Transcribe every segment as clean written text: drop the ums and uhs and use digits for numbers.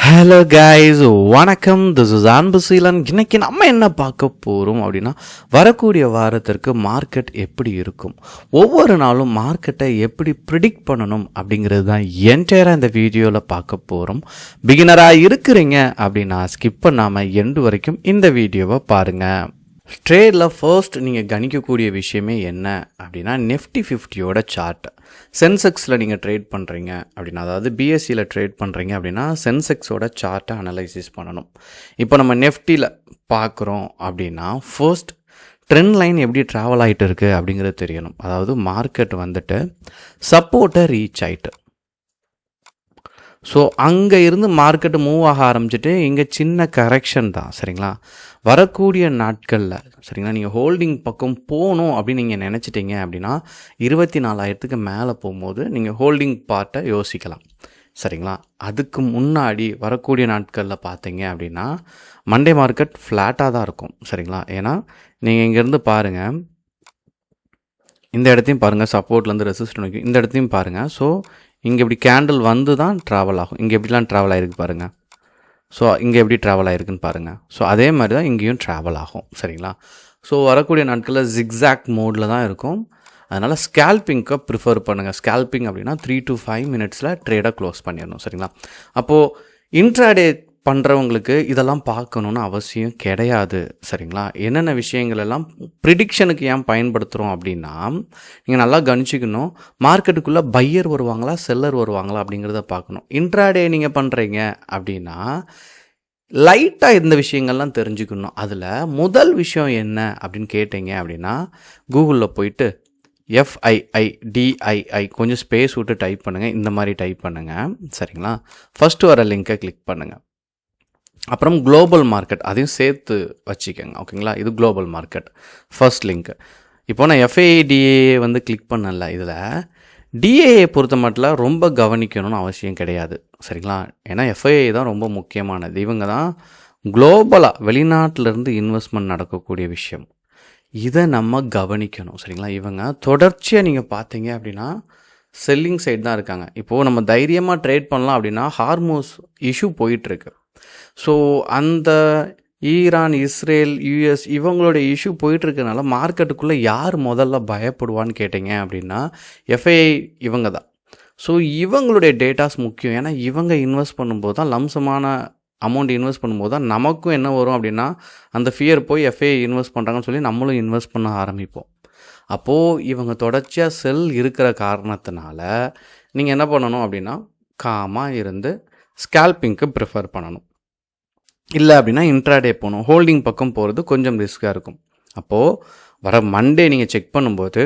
Hello guys, வணக்கம். This is Anbuseelan. இன்னைக்கு நம்ம என்ன பார்க்க போகிறோம் அப்படின்னா, வரக்கூடிய வாரத்திற்கு மார்க்கெட் எப்படி இருக்கும், ஒவ்வொரு நாளும் மார்க்கெட்டை எப்படி ப்ரிடிக்ட் பண்ணணும் அப்படிங்கிறது தான் என்டையராக இந்த வீடியோவில் பார்க்க போகிறோம். பிகினராக இருக்கிறீங்க அப்படின்னா ஸ்கிப் பண்ணாமல் எண்டு வரைக்கும் இந்த வீடியோவை பாருங்கள். ட்ரேடில் ஃபர்ஸ்ட் நீங்கள் கணிக்கக்கூடிய விஷயமே என்ன அப்படின்னா, நிஃப்டி 50யோட சார்ட். சென்செக்ஸில் நீங்கள் ட்ரேட் பண்ணுறீங்க அப்படின்னா, அதாவது பிஎஸ்சியில் ட்ரேட் பண்ணுறீங்க அப்படின்னா சென்செக்ஸோட சார்ட்டை அனலைசிஸ் பண்ணணும். இப்போ நம்ம நிஃப்டியில் பார்க்குறோம் அப்படின்னா, ஃபர்ஸ்ட் ட்ரெண்ட் லைன் எப்படி ட்ராவல் ஆகிட்டு இருக்குது அப்படிங்கிறது தெரியணும். அதாவது மார்க்கெட் வந்துட்டு சப்போர்ட்டை ரீச் ஆகிட்டு, ஸோ அங்கே இருந்து மார்க்கெட்டு மூவ் ஆக ஆரம்பிச்சுட்டு இங்கே சின்ன கரெக்ஷன் தான். சரிங்களா, வரக்கூடிய நாட்களில் சரிங்களா நீங்கள் ஹோல்டிங் பக்கம் போகணும் அப்படின்னு நீங்கள் நினச்சிட்டிங்க அப்படின்னா 24,000க்கு மேலே போகும்போது நீங்கள் ஹோல்டிங் பார்ட்டை யோசிக்கலாம். சரிங்களா, அதுக்கு முன்னாடி வரக்கூடிய நாட்களில் பார்த்தீங்க அப்படின்னா மண்டே மார்க்கெட் ஃப்ளாட்டாக தான் இருக்கும். சரிங்களா, ஏன்னா நீங்கள் இங்கேருந்து பாருங்கள், இந்த இடத்தையும் பாருங்கள், சப்போர்ட்லேருந்து ரெசிஸ்டன்ட் இந்த இடத்தையும் பாருங்கள். ஸோ இங்கே இப்படி கேண்டில் வந்து தான் ட்ராவல் ஆகும். இங்கே எப்படிலாம் ட்ராவல் ஆகிருக்கு பாருங்கள். ஸோ இங்கே எப்படி ட்ராவல் ஆகிருக்குன்னு பாருங்கள். ஸோ அதே மாதிரி தான் இங்கேயும் ட்ராவல் ஆகும். சரிங்களா, ஸோ வரக்கூடிய நாட்களில் ஜிக்ஸாக் மோடில் தான் இருக்கும். அதனால் ஸ்கேல்பிங்க்கு ப்ரிஃபர் பண்ணுங்கள். ஸ்கேல்பிங் அப்படின்னா 3 to 5 மினிட்ஸில் ட்ரேடை க்ளோஸ் பண்ணிடணும். சரிங்களா, அப்போது இன்ட்ராடே பண்ணுறவங்களுக்கு இதெல்லாம் பார்க்கணுன்னு அவசியம் கிடையாது. சரிங்களா, என்னென்ன விஷயங்கள் எல்லாம் ப்ரிடிக்ஷனுக்கு ஏன் பயன்படுத்துகிறோம் அப்படின்னா, நீங்கள் நல்லா கவனிச்சிக்கணும், மார்க்கெட்டுக்குள்ளே பையர் வருவாங்களா செல்லர் வருவாங்களா அப்படிங்கிறத பார்க்கணும். இன்ட்ராடே நீங்கள் பண்ணுறீங்க அப்படின்னா லைட்டாக இந்த விஷயங்கள்லாம் தெரிஞ்சுக்கணும். அதில் முதல் விஷயம் என்ன அப்படின்னு கேட்டீங்க அப்படின்னா, கூகுளில் போயிட்டு FIIDII கொஞ்சம் ஸ்பேஸ் விட்டு டைப் பண்ணுங்கள். இந்த மாதிரி டைப் பண்ணுங்கள். சரிங்களா, ஃபஸ்ட்டு வர லிங்கை கிளிக் பண்ணுங்கள். அப்புறம் குளோபல் மார்க்கெட் அதையும் சேர்த்து வச்சுக்கோங்க. ஓகேங்களா, இது குளோபல் மார்க்கெட் ஃபர்ஸ்ட் லிங்க். இப்போ நான் FIIDA வந்து கிளிக் பண்ணல. இதில் DAA பொறுத்த மட்டும் ரொம்ப கவனிக்கணும்னு அவசியம் கிடையாது. சரிங்களா, ஏன்னா FII தான் ரொம்ப முக்கியமானது. இவங்க தான் குளோபலாக வெளிநாட்டிலேருந்து இன்வெஸ்ட்மெண்ட் நடக்கக்கூடிய விஷயம். இதை நம்ம கவனிக்கணும். சரிங்களா, இவங்க தொடர்ச்சியாக நீங்கள் பார்த்தீங்க அப்படின்னா செல்லிங் சைடு தான் இருக்காங்க. இப்போது நம்ம தைரியமாக ட்ரேட் பண்ணலாம் அப்படின்னா ஹார்மோஸ் இஷ்யூ போயிட்டுருக்கு. ஸோ அந்த ஈரான், இஸ்ரேல், US இவங்களோட இஷ்யூ போயிட்டுருக்கனால மார்க்கெட்டுக்குள்ளே யார் முதல்ல பயப்படுவான்னு கேட்டிங்க அப்படின்னா FII இவங்க தான். ஸோ இவங்களுடைய டேட்டாஸ் முக்கியம். ஏன்னா இவங்க இன்வெஸ்ட் பண்ணும்போது தான், லம்சமான அமௌண்ட் இன்வெஸ்ட் பண்ணும்போது தான் நமக்கும் என்ன வரும் அப்படின்னா, அந்த ஃபியர் போய் FII இன்வெஸ்ட் பண்ணுறாங்கன்னு சொல்லி நம்மளும் இன்வெஸ்ட் பண்ண ஆரம்பிப்போம். அப்போது இவங்க தொடர்ச்சியாக செல் இருக்கிற காரணத்தினால நீங்கள் என்ன பண்ணணும் அப்படின்னா, காமாக இருந்து ஸ்கேல்பிங்க்கு ப்ரிஃபர் பண்ணணும். இல்லை அப்படின்னா இன்ட்ராடே போகணும். ஹோல்டிங் பக்கம் போகிறது கொஞ்சம் ரிஸ்க்காக இருக்கும். அப்போது வர மண்டே நீங்கள் செக் பண்ணும்போது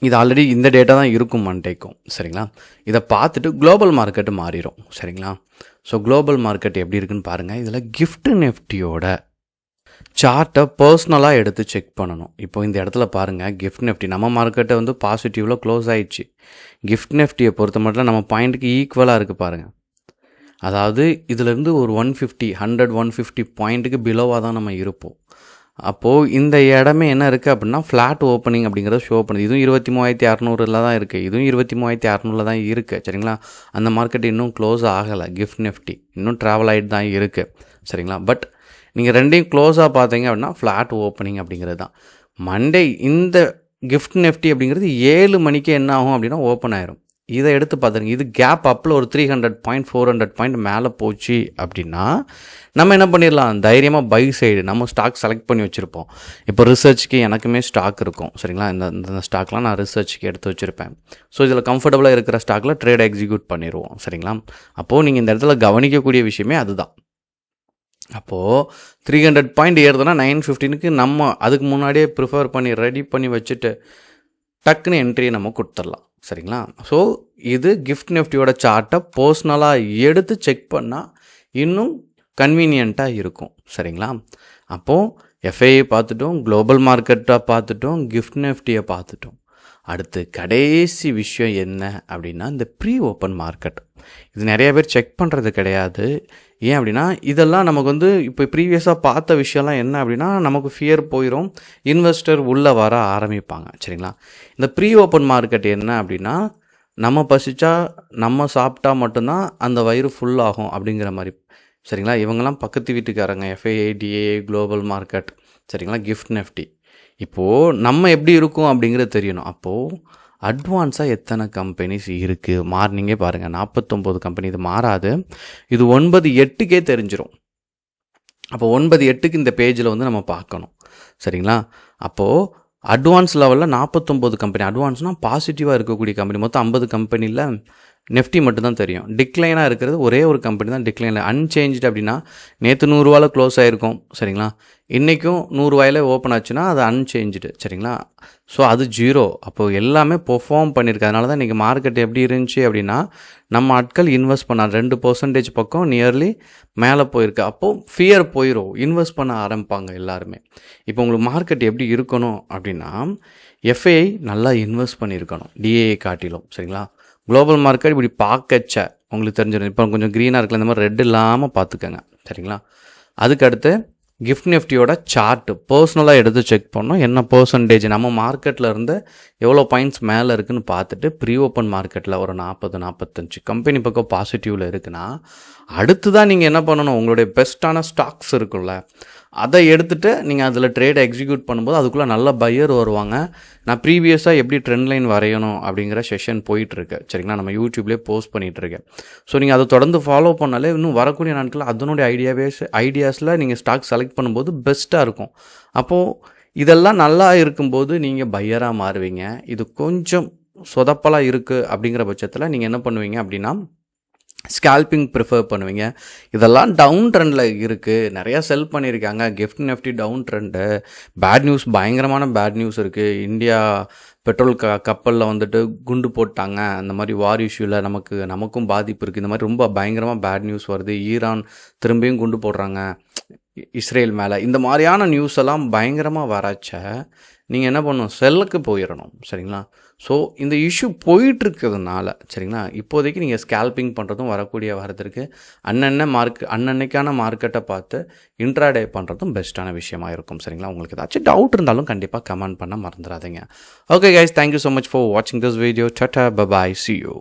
இது ஆல்ரெடி இந்த டேட்டா தான் இருக்கும் மண்டேக்கும். சரிங்களா, இதை பார்த்துட்டு குளோபல் மார்க்கெட்டு மாறிடும். சரிங்களா, ஸோ குளோபல் மார்க்கெட் எப்படி இருக்குன்னு பாருங்கள். இதில் கிஃப்ட் நிஃப்டியோட சார்ட்டை பர்சனலாக எடுத்து செக் பண்ணணும். இப்போ இந்த இடத்துல பாருங்கள், கிஃப்ட் நிஃப்டி நம்ம மார்க்கெட்டை வந்து பாசிட்டிவில் க்ளோஸ் ஆயிடுச்சு. கிஃப்ட் நிஃப்டியை பொறுத்த மட்டும் நம்ம பாயிண்ட்டுக்கு ஈக்குவலாக இருக்குது பாருங்கள். அதாவது இதிலேருந்து ஒரு 150 பாயிண்ட்டுக்கு பிலோவாக தான் நம்ம இருப்போம். அப்போது இந்த இடமே என்ன இருக்குது அப்படின்னா ஃப்ளாட் ஓப்பனிங் அப்படிங்கிறத ஷோ பண்ணுது. இதுவும் 23,600 தான் இருக்குது, இதுவும் 23,600 தான் இருக்குது. சரிங்களா, அந்த மார்க்கெட் இன்னும் க்ளோஸ் ஆகலை. கிஃப்ட் நிஃப்டி இன்னும் ட்ராவல் ஆகிட்டு தான் இருக்குது. சரிங்களா, பட் நீங்கள் ரெண்டையும் க்ளோஸாக பார்த்தீங்க அப்படின்னா ஃப்ளாட் ஓப்பனிங் அப்படிங்கிறது தான். மண்டே இந்த கிஃப்ட் நிஃப்டி அப்படிங்கிறது 7 மணிக்கு என்ன ஆகும் அப்படின்னா ஓப்பன் ஆயிரும். இதை எடுத்து பார்த்துருங்க, இது கேப் அப்பில் ஒரு 300 பாயிண்ட் 400 பாயிண்ட் மேலே போச்சு அப்படின்னா நம்ம என்ன பண்ணிடலாம், தைரியமாக பை சைடு நம்ம ஸ்டாக் செலக்ட் பண்ணி வச்சுருப்போம். இப்போ ரிசர்ச்சுக்கு எனக்குமே ஸ்டாக் இருக்கும். சரிங்களா, இந்த ஸ்டாக்லாம் நான் ரிசர்ச்சுக்கு எடுத்து வச்சுருப்பேன். ஸோ இதில் கம்ஃபர்டபுளாக இருக்கிற ஸ்டாக்கில் ட்ரேட் எக்ஸிக்யூட் பண்ணிடுவோம். சரிங்களா, அப்போது நீங்கள் இந்த இடத்துல கவனிக்கக்கூடிய விஷயமே அதுதான். அப்போது 300 பாயிண்ட் ஏறுதுன்னா 915க்கு நம்ம அதுக்கு முன்னாடியே ப்ரிஃபர் பண்ணி ரெடி பண்ணி வச்சுட்டு டக்குன்னு என்ட்ரியை நம்ம கொடுத்துடலாம். சரிங்களா, ஸோ இது கிஃப்ட் நிஃப்டியோட சார்ட்டை பர்சனலாக எடுத்து செக் பண்ணால் இன்னும் கன்வீனியண்ட்டாக இருக்கும். சரிங்களா, அப்போது FII பார்த்துட்டோம், குளோபல் மார்க்கெட்டை பார்த்துட்டோம், கிஃப்ட் நிஃப்டியை பார்த்துட்டோம். அடுத்து கடைசி விஷயம் என்ன அப்படின்னா இந்த ப்ரீ ஓப்பன் மார்க்கெட். இது நிறைய பேர் செக் பண்ணுறது கிடையாது. ஏன் அப்படின்னா இதெல்லாம் நமக்கு வந்து இப்போ ப்ரீவியஸாக பார்த்த விஷயம்லாம் என்ன அப்படின்னா நமக்கு ஃபியர் போயிடும், இன்வெஸ்டர் உள்ளே வர ஆரம்பிப்பாங்க. சரிங்களா, இந்த ப்ரீ ஓப்பன் மார்க்கெட் என்ன அப்படின்னா நம்ம பசிச்சா நம்ம சாப்பிட்டா மட்டும்தான் அந்த வயிறு ஃபுல் ஆகும் அப்படிங்கிற மாதிரி. சரிங்களா? இவங்கெல்லாம் பக்கத்து வீட்டுக்காரங்க. FII, DIA, குளோபல் மார்க்கெட், சரிங்களா, கிஃப்ட் நெஃப்டி. இப்போது நம்ம எப்படி இருக்கும் அப்படிங்கிறது தெரியணும். அப்போது அட்வான்ஸாக எத்தனை கம்பெனிஸ் இருக்குது? மார்னிங்கே பாருங்கள், 49 கம்பெனி. இது மாறாது. இது 9-8க்கே தெரிஞ்சிடும். அப்போ 9-8க்கு இந்த பேஜில் வந்து நம்ம பார்க்கணும். சரிங்களா? அப்போது அட்வான்ஸ் லெவலில் 49 கம்பெனி. அட்வான்ஸ்னால் பாசிட்டிவாக இருக்கக்கூடிய கம்பெனி. மொத்தம் 50 கம்பெனியில் நெஃப்டி மட்டும்தான் தெரியும். டிக்ளைனாக இருக்கிறது ஒரே ஒரு கம்பெனி தான் டிக்ளைன். அன்சேஞ்ச்டு அப்படின்னா நேற்று 100 க்ளோஸ் ஆகிருக்கும். சரிங்களா? இன்றைக்கும் 100 ஓப்பன் ஆச்சுன்னா அது அன்சேஞ்சுடு. சரிங்களா? ஸோ அது 0. அப்போது எல்லாமே பெர்ஃபார்ம் பண்ணியிருக்கு. அதனால தான் இன்றைக்கி மார்க்கெட் எப்படி இருந்துச்சு அப்படின்னா, நம்ம ஆட்கள் இன்வெஸ்ட் பண்ண 2% பக்கம் நியர்லி மேலே போயிருக்கு. அப்போது ஃபியர் போயிடும், இன்வெஸ்ட் பண்ண ஆரம்பிப்பாங்க எல்லாருமே. இப்போ உங்களுக்கு மார்க்கெட் எப்படி இருக்கணும் அப்படின்னா, FII நல்லா இன்வெஸ்ட் பண்ணியிருக்கணும் DIA காட்டிலும். சரிங்களா? குளோபல் மார்க்கெட் இப்படி பார்க்கச்ச உங்களுக்கு தெரிஞ்சிடும். இப்போ கொஞ்சம் க்ரீனாக இருக்கல, இந்த மாதிரி ரெட் இல்லாமல் பார்த்துக்கங்க. சரிங்களா? அதுக்கடுத்து கிஃப்ட் நிஃப்டியோட சார்ட்டு பர்சனலாக எடுத்து செக் பண்ணோம். என்ன பர்சன்டேஜ் நம்ம மார்க்கெட்டில் இருந்து எவ்வளோ பாயிண்ட்ஸ் மேலே இருக்குதுன்னு பார்த்துட்டு, ப்ரீ ஓப்பன் மார்க்கெட்டில் ஒரு 40-45 கம்பெனி பக்கம் பாசிட்டிவில் இருக்குன்னா, அடுத்து தான் நீங்கள் என்ன பண்ணணும், உங்களுடைய பெஸ்ட்டான ஸ்டாக்ஸ் இருக்குல்ல, அதை எடுத்துகிட்டு நீங்கள் அதில் ட்ரேடை எக்ஸிக்யூட் பண்ணும்போது அதுக்குள்ளே நல்ல பையர் வருவாங்க. நான் ப்ரீவியஸாக எப்படி ட்ரெண்ட் லைன் வரையணும் அப்படிங்கிற செஷன் போயிட்டுருக்கு. சரிங்களா? நம்ம யூடியூப்லேயே போஸ்ட் பண்ணிகிட்ருக்கேன். ஸோ நீங்கள் அதை தொடர்ந்து ஃபாலோ பண்ணாலே இன்னும் வரக்கூடிய நாட்களில் அதனுடைய ஐடியாஸில் நீங்கள் ஸ்டாக் செலக்ட் பண்ணும்போது பெஸ்ட்டாக இருக்கும். அப்போது இதெல்லாம் நல்லா இருக்கும்போது நீங்கள் பையராக மாறுவீங்க. இது கொஞ்சம் சொதப்பலாக இருக்குது அப்படிங்கிற பட்சத்தில் நீங்கள் என்ன பண்ணுவீங்க அப்படின்னா, ஸ்கேல்பிங் ப்ரிஃபர் பண்ணுவீங்க. இதெல்லாம் டவுன் ட்ரெண்டில் இருக்குது, நிறையா செல் பண்ணியிருக்காங்க. Gift Nifty down trend, bad news, பயங்கரமான பேட் நியூஸ் இருக்குது. இந்தியா பெட்ரோல் கப்பலில் வந்துட்டு குண்டு போட்டாங்க. அந்த மாதிரி வார் இஷ்யூவில் நமக்கும் பாதிப்பு இருக்குது. இந்த மாதிரி ரொம்ப பயங்கரமாக பேட் நியூஸ் வருது. ஈரான் திரும்பியும் குண்டு போடுறாங்க இஸ்ரேல் மேலே. இந்த மாதிரியான நியூஸ் எல்லாம் பயங்கரமாக வராச்ச நீங்கள் என்ன பண்ணணும், செல்லுக்கு போயிடணும். சரிங்களா? ஸோ இந்த இஷ்யூ போயிட்டுருக்கிறதுனால, சரிங்களா, இப்போதைக்கு நீங்கள் ஸ்கேல்பிங் பண்ணுறதும் வரக்கூடிய வாரத்திற்கு அன்னன்னைக்கான மார்க்கெட்டை பார்த்து இன்ட்ராடே பண்ணுறதும் பெஸ்ட்டான விஷயமா இருக்கும். சரிங்களா? உங்களுக்கு ஏதாச்சும் டவுட் இருந்தாலும் கண்டிப்பாக கமெண்ட் பண்ண மறந்துடாதீங்க. Okay guys, thank you so much for வாட்சிங் this video. Tata, bye bye, see you.